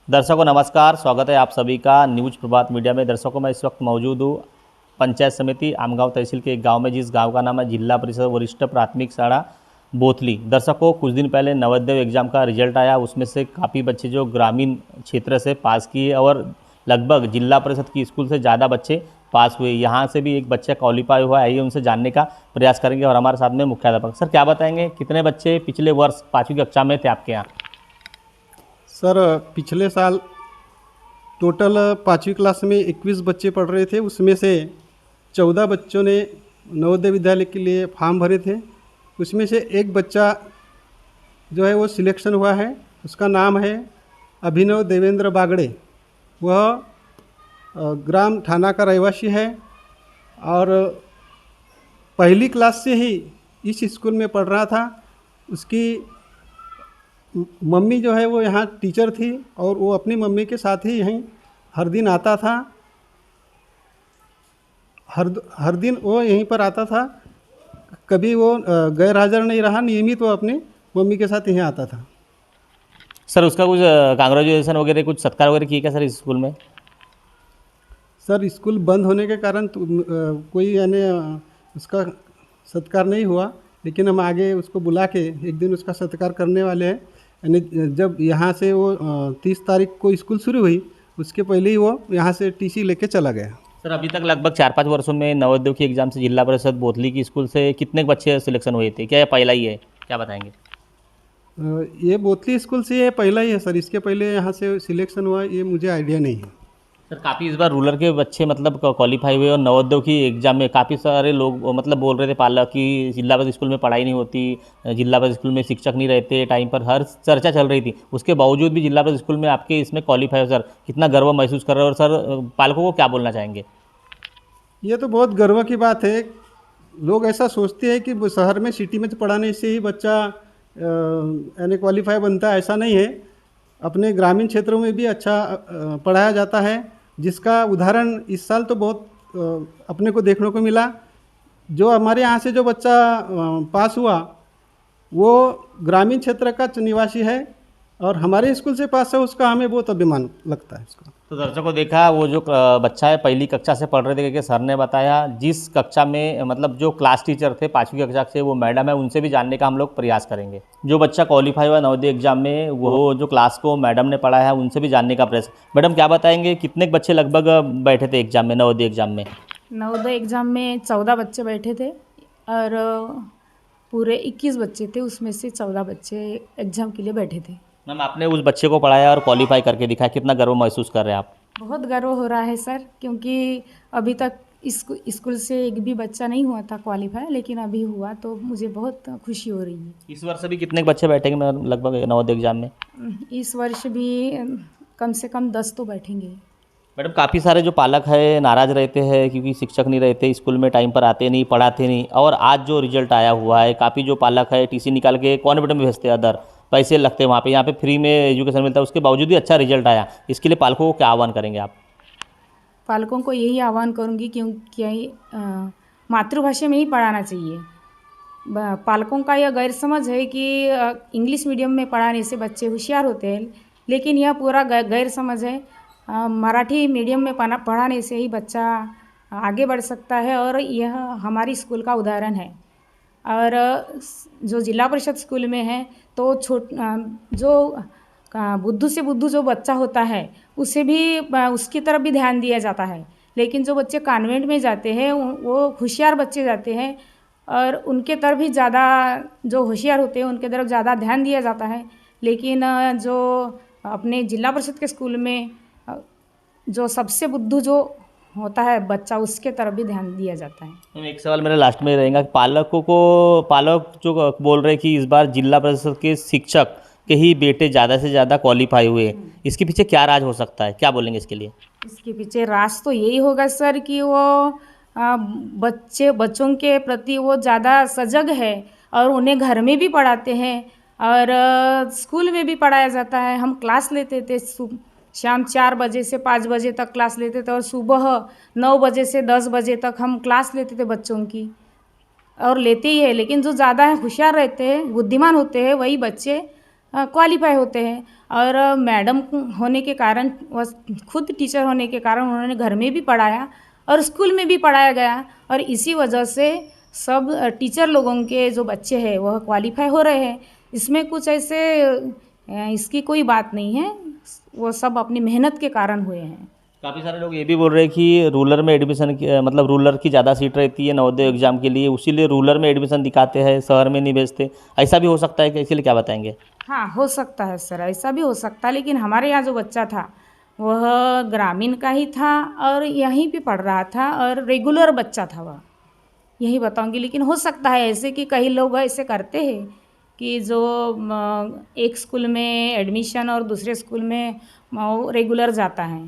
दर्शकों नमस्कार, स्वागत है आप सभी का न्यूज प्रभात मीडिया में। दर्शकों मैं इस वक्त मौजूद हूँ पंचायत समिति आमगांव तहसील के एक गांव में, जिस गांव का नाम है जिला परिषद वरिष्ठ प्राथमिक शाला बोथली। दर्शकों कुछ दिन पहले नवोदय एग्जाम का रिजल्ट आया, उसमें से काफ़ी बच्चे जो ग्रामीण क्षेत्र से पास किए और लगभग जिला परिषद की स्कूल से ज़्यादा बच्चे पास हुए। यहाँ से भी एक बच्चा क्वालिफाई हुआ है, आइए उनसे जानने का प्रयास करेंगे। और हमारे साथ में मुख्याध्यापक सर, क्या बताएंगे कितने बच्चे पिछले वर्ष 5वीं कक्षा में थे आपके यहाँ? सर पिछले साल टोटल 5वीं क्लास में 21 बच्चे पढ़ रहे थे, उसमें से 14 बच्चों ने नवोदय विद्यालय के लिए फॉर्म भरे थे। उसमें से एक बच्चा जो है वो सिलेक्शन हुआ है, उसका नाम है अभिनव देवेंद्र बागड़े। वह ग्राम थाना का रहवासी है और पहली क्लास से ही इस स्कूल में पढ़ रहा था। उसकी मम्मी जो है वो यहाँ टीचर थी और वो अपनी मम्मी के साथ ही यहीं हर दिन आता था। हर दिन वो यहीं पर आता था, कभी वो गैर हाजिर नहीं रहा, नियमित वो अपनी मम्मी के साथ यहीं आता था। सर उसका कुछ कांग्रेचुलेसन वगैरह, कुछ सत्कार वगैरह किए क्या सर इस स्कूल में? सर स्कूल बंद होने के कारण कोई यानी उसका सत्कार नहीं हुआ, लेकिन हम आगे उसको बुला के एक दिन उसका सत्कार करने वाले हैं। यानी जब यहाँ से वो 30 तारीख को स्कूल शुरू हुई, उसके पहले ही वो यहाँ से टीसी लेके चला गया। सर अभी तक लगभग 4-5 वर्षों में नवोदय की एग्जाम से जिला परिषद बोथली की स्कूल से कितने बच्चे सिलेक्शन हुए थे? क्या ये पहला ही है, क्या बताएंगे? ये बोथली स्कूल से ये पहला ही है सर, इसके पहले यहाँ से सिलेक्शन हुआ ये मुझे आइडिया नहीं है। सर काफ़ी इस बार रूरल के बच्चे मतलब क्वालिफाई हुए और नवोदय की एग्जाम में काफ़ी सारे लोग मतलब बोल रहे थे पालक कि जिला परिषद स्कूल में पढ़ाई नहीं होती, जिला परिषद स्कूल में शिक्षक नहीं रहते टाइम पर, हर चर्चा चल रही थी। उसके बावजूद भी जिला परिषद स्कूल में आपके इसमें क्वालिफाई हो। सर कितना गर्व महसूस कर रहे हो और सर पालकों को क्या बोलना चाहेंगे? ये तो बहुत गर्व की बात है। लोग ऐसा सोचते हैं कि शहर में सिटी में पढ़ाने से ही बच्चा यानी क्वालिफाई बनता है, ऐसा नहीं है। अपने ग्रामीण क्षेत्रों में भी अच्छा पढ़ाया जाता है, जिसका उदाहरण इस साल तो बहुत अपने को देखने को मिला। जो हमारे यहाँ से जो बच्चा पास हुआ वो ग्रामीण क्षेत्र का निवासी है और हमारे स्कूल से पास है, उसका हमें बहुत अभिमान लगता है उसको। तो दर्शकों देखा, वो जो बच्चा है पहली कक्षा से पढ़ रहे थे, कि सर ने बताया जिस कक्षा में मतलब जो क्लास टीचर थे 5वीं कक्षा से वो मैडम है, उनसे भी जानने का हम लोग प्रयास करेंगे। जो बच्चा क्वालिफाई हुआ नवोदय एग्जाम में, वो जो क्लास को मैडम ने पढ़ाया है उनसे भी जानने का प्रयास। मैडम क्या बताएंगे कितने बच्चे लगभग बैठे थे एग्जाम में, नवोदय एग्जाम में? नवोदय एग्ज़ाम में 14 बच्चे बैठे थे और पूरे 21 बच्चे थे, उसमें से 14 बच्चे एग्ज़ाम के लिए बैठे थे। मैम आपने उस बच्चे को पढ़ाया और क्वालिफाई करके दिखाया, कितना गर्व महसूस कर रहे हैं आप? बहुत गर्व हो रहा है सर, क्योंकि अभी तक स्कूल से एक भी बच्चा नहीं हुआ था क्वालिफाई, लेकिन अभी हुआ तो मुझे बहुत खुशी हो रही है। इस वर्ष भी कितने बच्चे बैठेंगे मैम लगभग नवोदय एग्जाम में? इस वर्ष भी कम से कम 10 तो बैठेंगे। मैडम काफ़ी सारे जो पालक है नाराज़ रहते हैं क्योंकि शिक्षक नहीं रहते, स्कूल में टाइम पर आते नहीं, पढ़ाते नहीं। और आज जो रिजल्ट आया हुआ है, काफ़ी जो पालक है टीसी निकाल के कॉन्वेंट में भेजते हैं, अदर पैसे लगते हैं वहाँ पे, यहाँ पे फ्री में एजुकेशन मिलता है, उसके बावजूद भी अच्छा रिजल्ट आया। इसके लिए पालकों को क्या आह्वान करेंगे आप? पालकों को यही आह्वान करूँगी क्योंकि मातृभाषा में ही पढ़ाना चाहिए। पालकों का यह गैर समझ है कि इंग्लिश मीडियम में पढ़ाने से बच्चे होशियार होते हैं, लेकिन यह पूरा गैर समझ है। मराठी मीडियम में पढ़ाने से ही बच्चा आगे बढ़ सकता है और यह हमारी स्कूल का उदाहरण है। और जो जिला परिषद स्कूल में है तो जो बुद्धू से बुद्धू जो बच्चा होता है उसे भी उसकी तरफ भी ध्यान दिया जाता है, लेकिन जो बच्चे कॉन्वेंट में जाते हैं वो होशियार बच्चे जाते हैं और उनके तरफ भी ज़्यादा, जो होशियार होते हैं उनके तरफ ज़्यादा ध्यान दिया जाता है। लेकिन जो अपने जिला परिषद के स्कूल में जो सबसे बुद्धू जो होता है बच्चा, उसके तरफ भी ध्यान दिया जाता है। एक सवाल मेरा लास्ट में रहेगा, पालक जो बोल रहे हैं कि इस बार जिला परिषद के शिक्षक के ही बेटे ज़्यादा से ज़्यादा क्वालिफाई हुए, इसके पीछे क्या राज हो सकता है, क्या बोलेंगे इसके लिए? इसके पीछे राज तो यही होगा सर कि वो बच्चों के प्रति वो ज़्यादा सजग है और उन्हें घर में भी पढ़ाते हैं और स्कूल में भी पढ़ाया जाता है। हम क्लास लेते थे, शाम 4 बजे से 5 बजे तक क्लास लेते थे और सुबह 9 बजे से 10 बजे तक हम क्लास लेते थे बच्चों की, और लेते ही है। लेकिन जो ज़्यादा होशियार रहते हैं, बुद्धिमान होते हैं, वही बच्चे क्वालिफाई होते हैं। और मैडम होने के कारण, वह खुद टीचर होने के कारण उन्होंने घर में भी पढ़ाया और स्कूल में भी पढ़ाया गया, और इसी वजह से सब टीचर लोगों के जो बच्चे हैं वह क्वालिफाई हो रहे हैं। इसमें कुछ ऐसे इसकी कोई बात नहीं है, वो सब अपनी मेहनत के कारण हुए हैं। काफ़ी सारे लोग ये भी बोल रहे हैं कि रूरल में एडमिशन मतलब रूरल की ज़्यादा सीट रहती है नवोदय एग्जाम के लिए, उसीलिए रूरल में एडमिशन दिखाते हैं, शहर में नहीं भेजते। ऐसा भी हो सकता है कि इसीलिए क्या बताएंगे? हाँ, हो सकता है सर, ऐसा भी हो सकता है, लेकिन हमारे यहाँ जो बच्चा था वह ग्रामीण का ही था और यहीं पे पढ़ रहा था और रेगुलर बच्चा था वह, यही बताऊंगी। लेकिन हो सकता है ऐसे कि कई लोग ऐसे करते हैं कि जो एक स्कूल में एडमिशन और दूसरे स्कूल में रेगुलर जाता है,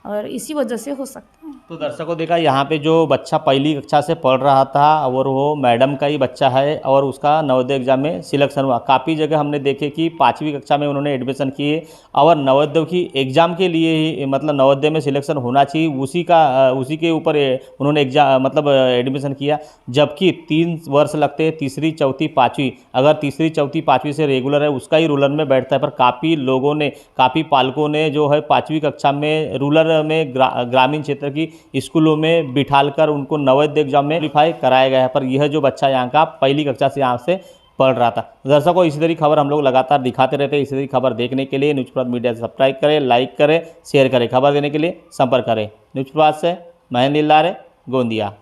और इसी वजह से हो सकता है। तो दर्शकों देखा यहाँ पे जो बच्चा पहली कक्षा से पढ़ रहा था और वो मैडम का ही बच्चा है और उसका नवोदय एग्जाम में सिलेक्शन हुआ। काफ़ी जगह हमने देखे कि 5वीं कक्षा में उन्होंने एडमिशन किए और नवोदय की एग्ज़ाम के लिए ही, मतलब नवोदय में सिलेक्शन होना चाहिए उसी के ऊपर उन्होंने एग्जाम मतलब एडमिशन किया। जबकि 3 वर्ष लगते हैं, तीसरी चौथी पाँचवीं, अगर तीसरी चौथी पाँचवीं से रेगुलर है उसका ही रूरल में बैठता है। पर काफ़ी पालकों ने जो है 5वीं कक्षा में रूरल में ग्रामीण क्षेत्र की स्कूलों में बिठालकर उनको नवोदय एग्जाम में क्वालिफाई कराया गया है। पर यह जो बच्चा यहाँ का पहली कक्षा से यहाँ से पढ़ रहा था। दर्शकों इसी तरह खबर हम लोग लगातार दिखाते रहते हैं। इसी तरह खबर देखने के लिए न्यूज़ प्रभात मीडिया से सब्सक्राइब करें, लाइक करें, शेयर करें। खबर देने के लिए संपर्क करें। न्यूज़ प्रभात से महेंद्र लारे, गोंदिया।